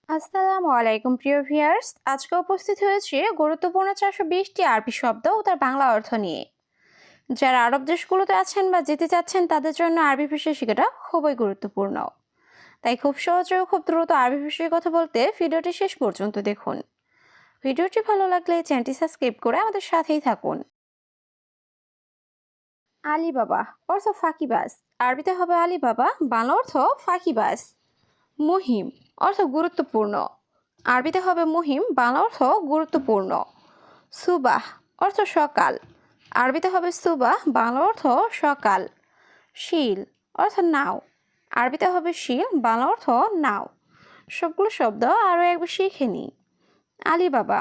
আসসালামু আলাইকুম প্রিয় ভিউয়ার্স, আজকে উপস্থিত হয়েছে গুরুত্বপূর্ণ 420টি আরবি শব্দ ও তার বাংলা অর্থ নিয়ে। যারা আরব দেশগুলোতে আছেন বা যেতে চাচ্ছেন তাদের জন্য আরবি ভাষা শেখাটা খুবই গুরুত্বপূর্ণ। তাই খুব সহজে ও খুব দ্রুত আরবি ভাষায় কথা বলতে ভিডিওটি শেষ পর্যন্ত দেখুন। ভিডিওটি ভালো লাগলে চ্যানেলটি সাবস্ক্রাইব করে আমাদের সাথেই থাকুন। আলিবাবা অর্থ ফাঁকিবাজ, আরবিতে হবে আলিবাবা, বাংলা অর্থ ফাঁকিবাজ। মুহিম অর্থ গুরুত্বপূর্ণ, আরবিতে হবে মুহিম, বাংলা অর্থ গুরুত্বপূর্ণ। সুবাহ অর্থ সকাল, আরবিতে হবে সুবাহ, বাংলা অর্থ সকাল। শিল অর্থ নাও, আরবিতে হবে শিল, বাংলা অর্থ নাও। সবগুলো শব্দ আরও একবার শিখে নিই। আলিবাবা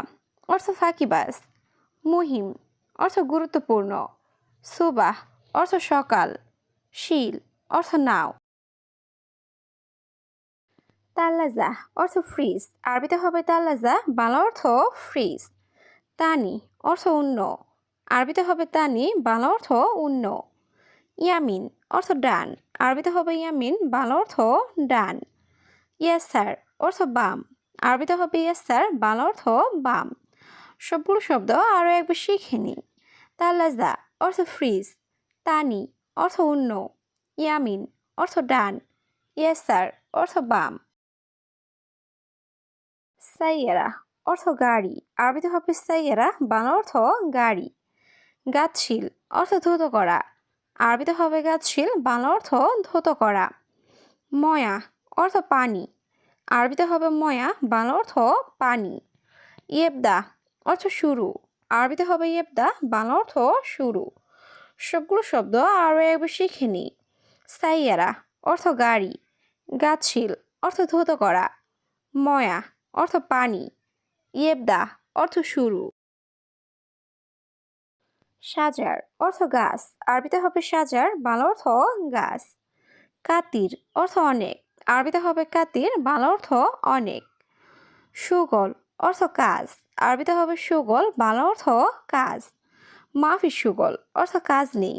অর্থ ফাঁকিবাজ, মুহিম অর্থ গুরুত্বপূর্ণ, সুবাহ অর্থ সকাল, শিল অর্থ নাও। তাল্লাজা অর্থ ফ্রিজ, আরবিতে হবে তাল্লাজা, বাংলা অর্থ ফ্রিজ। তানি অর্থ অন্য, আরবিতে হবে তানি, বাংলা অর্থ অন্য। ইয়ামিন অর্থ ডান, আরবিতে হবে ইয়ামিন, বাংলা অর্থ ডান। ইয়াসার অর্থ বাম, আরবিতে হবে ইয়াসার, বাংলা অর্থ বাম। সবগুলো শব্দ আরও একবার শিখে নিই। তাল্লাজা অর্থ ফ্রিজ, তানি অর্থ অন্য, ইয়ামিন অর্থ ডান, ইয়াসার অর্থ বাম। সাইয়ারা অর্থ গাড়ি, আরবিতে হবে সাইয়ারা, বাংলা অর্থ গাড়ি। গাছশিল অর্থ ধৌত করা, আরবিতে হবে গাছশিল, বাংলা অর্থ ধৌত করা। ময়া অর্থ পানি, আরবিতে হবে ময়া, বাংলা অর্থ পানি। ইয়েবদা অর্থ শুরু, আরবিতে হবে ইয়েবদা, বাংলা অর্থ শুরু। সবগুলো শব্দ আরও একবার শিখে নিই। সাইয়ারা অর্থ গাড়ি, গাছশিল অর্থ ধৌত করা, ময়া অর্থ পানি, ইয়েবদা অর্থ শুরু। সাজার অর্থ গাছ, আরবিতে হবে সাজার, বাংলা অর্থ গাছ। কাতির অর্থ অনেক, আরবিতে হবে কাতির, বাংলা অর্থ অনেক। সুগল অর্থ কাজ, আরবিতে হবে সুগল, বাংলা অর্থ কাজ। মাফি সুগল অর্থ কাজ নেই,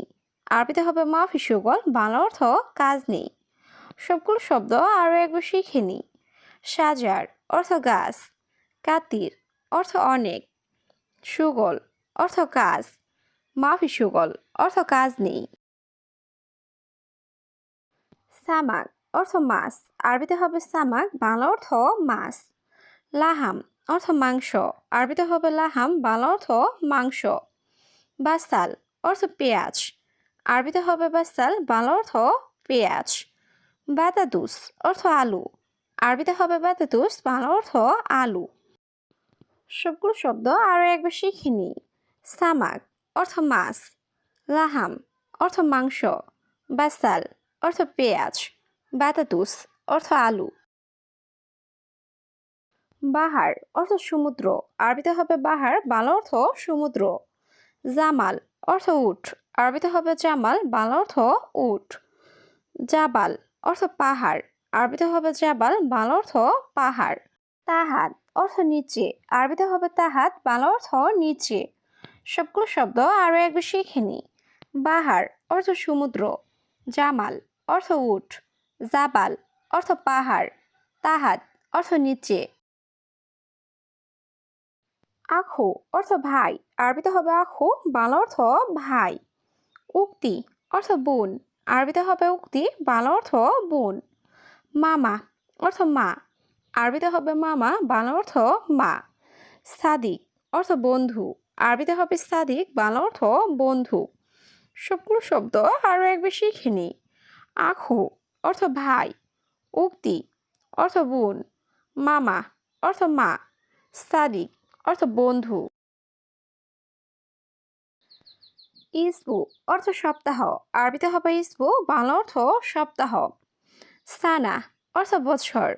আরবিতে হবে মাফি সুগল, বাংলা অর্থ কাজ নেই। সবগুলো শব্দ আরও একবার শিখে নিই। সাজার অর্থ গাছ, কাতির অর্থ অনেক, সুগল অর্থ কাজ, মাফি সুগল অর্থ কাজ নেই। সামাক অর্থ মাছ, আরবিতে হবে সামাক, বাংলা অর্থ মাছ। লাহাম অর্থ মাংস, আরবিতে হবে লাহাম, বাংলা অর্থ মাংস। বাসাল অর্থ পেঁয়াজ, আরবিতে হবে বাসাল, বাংলা অর্থ পেঁয়াজ। বাতাতুস অর্থ আলু, আরবিতে হবে বাতাতুস, বাংলা অর্থ আলু। সবগুলো শব্দ আরও একবার শিখে নিই। সামাক অর্থ মাছ, লাহাম অর্থ মাংস, বাসাল অর্থ পেঁয়াজ, বাতাতুস অর্থ আলু। বাহার অর্থ সমুদ্র, আরবিতে হবে বাহার, বাংলা অর্থ সমুদ্র। জামাল অর্থ উট, আরবিতে হবে জামাল, বাংলা অর্থ উট। জাবাল অর্থ পাহাড়, আরবিতে হবে জাবাল, বাংলা অর্থ পাহাড়। তাহাত অর্থ নিচে, আরবিতে হবে তাহাত, বাংলা অর্থ নিচে। সবগুলো শব্দ আরও একবার শিখে নিই। বাহার অর্থ সমুদ্র, জামাল অর্থ উট, জাবাল অর্থ পাহাড়, তাহাত অর্থ নিচে। আখু অর্থ ভাই, আরবিতে হবে আখু, বাংলা অর্থ ভাই। উক্তি অর্থ বোন, আরবিতে হবে উক্তি, বাংলা অর্থ বোন। মামা অর্থ মা, আরবিতে হবে মামা, বাংলা অর্থ মা। সাদিক অর্থ বন্ধু, আরবিতে হবে সাদিক, বাংলা অর্থ বন্ধু। সবগুলো শব্দ আরও একবার শিখে নিই। আখু অর্থ ভাই, উক্তি অর্থ বোন, মামা অর্থ মা, সাদিক অর্থ বন্ধু। ইসবু অর্থ সপ্তাহ, আরবিতে হবে ইসবু, বাংলা অর্থ সপ্তাহ। সানা অর্থ বছর,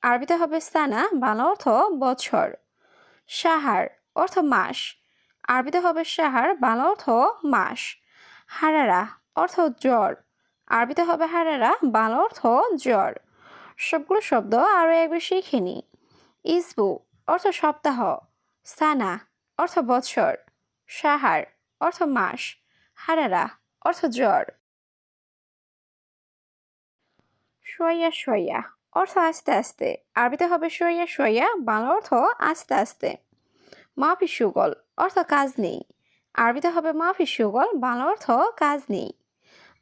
আরবিতে হবে সানা, বাংলা অর্থ বছর। সাহার অর্থ মাস, আরবিতে হবে সাহার, বাংলা অর্থ মাস। হারারা অর্থ জ্বর, আরবিতে হবে হারারা, বাংলা অর্থ জ্বর। সবগুলো শব্দ আরও একবার শিখে নিই। ইসবু অর্থ সপ্তাহ, সানা অর্থ বছর, সাহার অর্থ মাস, হারারা অর্থ জ্বর। শয়া শয়া অর্থ আস্তে আস্তে। আরবিতে হবে শইয়া শইয়া, বাংলা অর্থ আস্তে আস্তে। মাফি সুগল অর্থ কাজ নেই। আরবিতে হবে মাফি সুগল, বাংলা অর্থ কাজ নেই।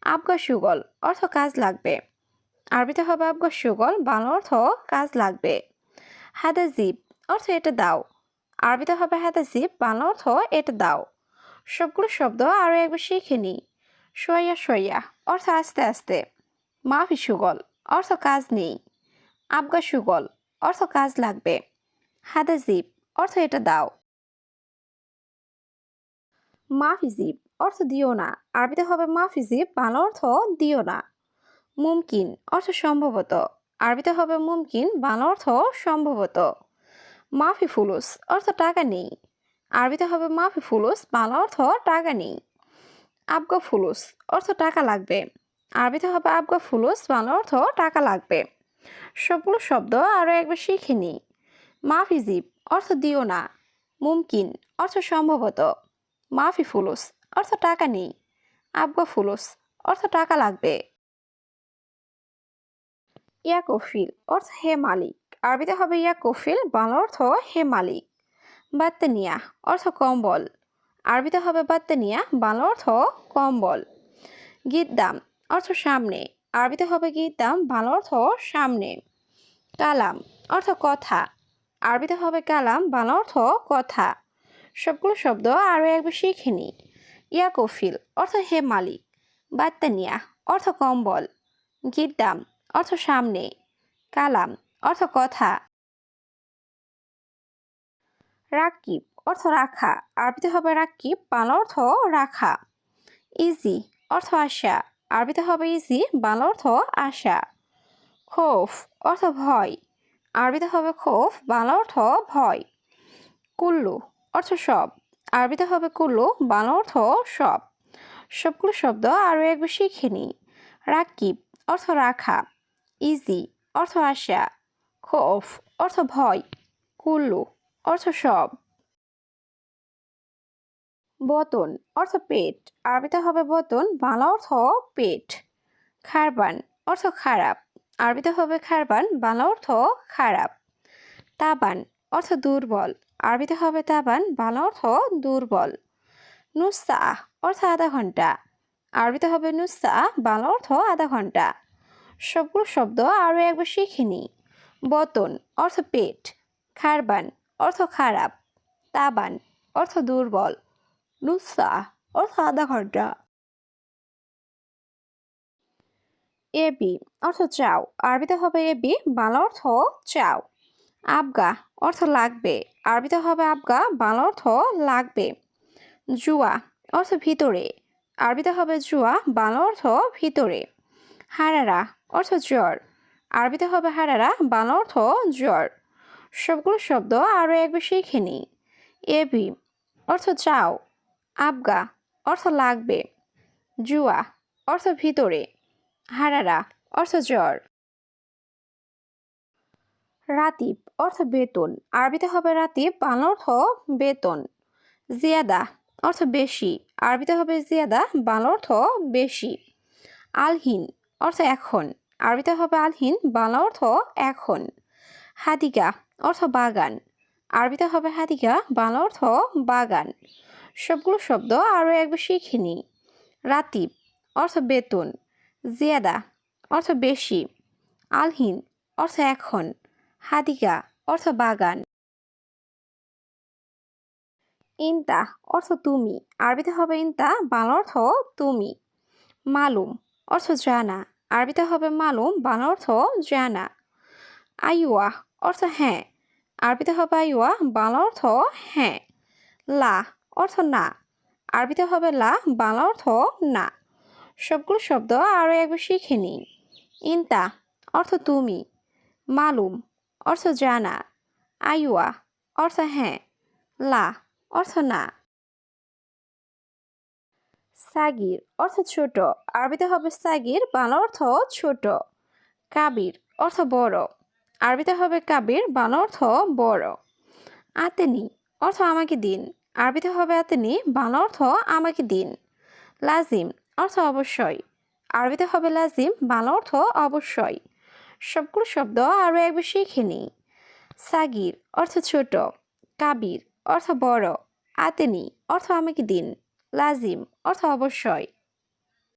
আবগা সুগল অর্থ কাজ লাগবে। আরবিতে হবে আবগা সুগল, বাংলা অর্থ কাজ লাগবে। হাদা জিপ অর্থ এটা দাও। আরবিতে হবে হাদা জিপ, বাংলা অর্থ এটা দাও। সবগুলো শব্দ আরও একবার শিখে নিই। শইয়া শইয়া অর্থ আস্তে আস্তে। মাফি সুগল অর্থ কাজ নেই। আবগা সুগল অর্থ কাজ লাগবে। হাদা জিপ অর্থ এটা দাও। মাফি জিপ অর্থ দিও না। আরবিতে হবে মাফি জিপ, বাংলা অর্থ দিও না। মুমকিন অর্থ সম্ভবত। আরবিতে হবে মুমকিন, বাংলা অর্থ সম্ভবত। মাফি ফুলুস অর্থ টাকা নেই। আরবিতে হবে মাফি ফুলুস, বাংলা অর্থ টাকা নেই। আবগা ফুলুস অর্থ টাকা লাগবে। আরবিতে হবে আবগা ফুলুস, বাংলা অর্থ টাকা লাগবে। সবগুলো শব্দ আরও একবার শিখে নিই। মাফি জিপ অর্থ দিও না। মুমকিন অর্থ সম্ভবত। মাফি ফুলুস অর্থ টাকা নেই। আবগা ফুলুস অর্থ টাকা লাগবে। ইয়া কফিল অর্থ হে মালিক। আরবিতে হবে ইয়া কফিল, বাংলা অর্থ হে মালিক। বাত্তানিয়া অর্থ কম্বল। আরবিতে হবে বাত্তানিয়া, বাংলা অর্থ কম্বল। গিদ্দাম অর্থ সামনে। আরবিতে হবে গিদ্দাম, বাংলা অর্থ সামনে। কালাম অর্থ কথা। আরবিতে হবে কালাম, বাংলা অর্থ কথা। সবগুলো শব্দ আরও একবার শিখে নিই। ইয়া কফিল অর্থ হে মালিক। বাত্তানিয়া অর্থ কম্বল। গিদ্দাম অর্থ সামনে। কালাম অর্থ কথা। রাকিব অর্থ রাখা। আরবিতে হবে রাকিব, বাংলা অর্থ রাখা। ইজি অর্থ আশা। আরবিতে হবে ইজি, বাংলা অর্থ আশা। খৌফ অর্থ ভয়। আরবিতে হবে খৌফ, বাংলা অর্থ ভয়। কুল্লু অর্থ সব। আরবিতে হবে কুল্লু, বাংলা অর্থ সব। সবগুলো শব্দ আরও একবার শিখে নিই। রাকিব অর্থ রাখা। ইজি অর্থ আশা। খৌফ অর্থ ভয়। কুল্লু অর্থ সব। বতন অর্থ পেট। আরবিতে হবে বতন, বাংলা অর্থ পেট। খারবান অর্থ খারাপ। আরবিতে হবে খারবান, বাংলা অর্থ খারাপ। তাবান অর্থ দুর্বল। আরবিতে হবে তাবান, বাংলা অর্থ দুর্বল। নুসা অর্থ আধা ঘন্টা। আরবিতে হবে নুসা, বাংলা অর্থ আধা ঘন্টা। সবগুলো শব্দ আরও একবার শিখে নিই। বতন অর্থ পেট। খারবান অর্থ খারাপ। তাবান অর্থ দুর্বল। নুসা অর্থ আধা ঘন্টা। এবি অর্থ চাও। আরবিতে হবে এবি, বাংলা অর্থ চাও। আবগা অর্থ লাগবে। আরবিতে হবে আবগা, বাংলা অর্থ লাগবে। জুয়া অর্থ ভিতরে। আরবিতে হবে জুয়া, বাংলা অর্থ ভিতরে। হারারা অর্থ জ্বর। আরবিতে হবে হারারা, বাংলা অর্থ জ্বর। সবগুলো শব্দ আরও একবার শিখে নিই। এবি অর্থ চাও। আবগা অর্থ লাগবে। জুয়া অর্থ ভিতরে। হারারা অর্থ জ্বর। রাতিব অর্থ বেতন। আরবিতে হবে রাতিব, বাংলা অর্থ বেতন। জিয়াদা অর্থ বেশি। আরবিতে হবে জিয়াদা, বাংলা অর্থ বেশি। আলহিন অর্থ এখন। আরবিতে হবে আলহিন, বাংলা অর্থ এখন। হাদিকা অর্থ বাগান। আরবিতে হবে হাদিকা, বাংলা অর্থ বাগান। সবগুলো শব্দ আরও একবার শিখে নিই। রাতিব অর্থ বেতন। জিয়াদা অর্থ বেশি। আলহিন অর্থ এখন। হাদিকা অর্থ বাগান। ইনতা অর্থ তুমি। আরবিতে হবে ইনতা, বাংলা অর্থ তুমি। মালুম অর্থ জানা। আরবিতে হবে মালুম, বাংলা অর্থ জানা। আইওয়া অর্থ হ্যাঁ। আরবিতে হবে আইওয়া, বাংলা অর্থ হ্যাঁ। লা অর্থ না। আরবিতে হবে লা, বাংলা অর্থ না। সবগুলো শব্দ আরও একবার শিখে নিই। ইনতা অর্থ তুমি। মালুম অর্থ জানা। আইওয়া অর্থ হ্যাঁ। লা অর্থ না। সাগির অর্থ ছোট। আরবিতে হবে সাগির, বাংলা অর্থ ছোট। কাবির অর্থ বড়। আরবিতে হবে কাবির, বাংলা অর্থ বড়। আতেনি অর্থ আমাকে দিন। আরবিতে হবে আতেনি, বাংলা অর্থ আমাকে দিন। লাজিম অর্থ অবশ্যই। আরবিতে হবে লাজিম, বাংলা অর্থ অবশ্যই। সবগুলো শব্দ আরও একবার শিখে নিই। সাগির অর্থ ছোট, কাবির অর্থ বড়, আতেনি অর্থ আমাকে দিন, লাজিম অর্থ অবশ্যই,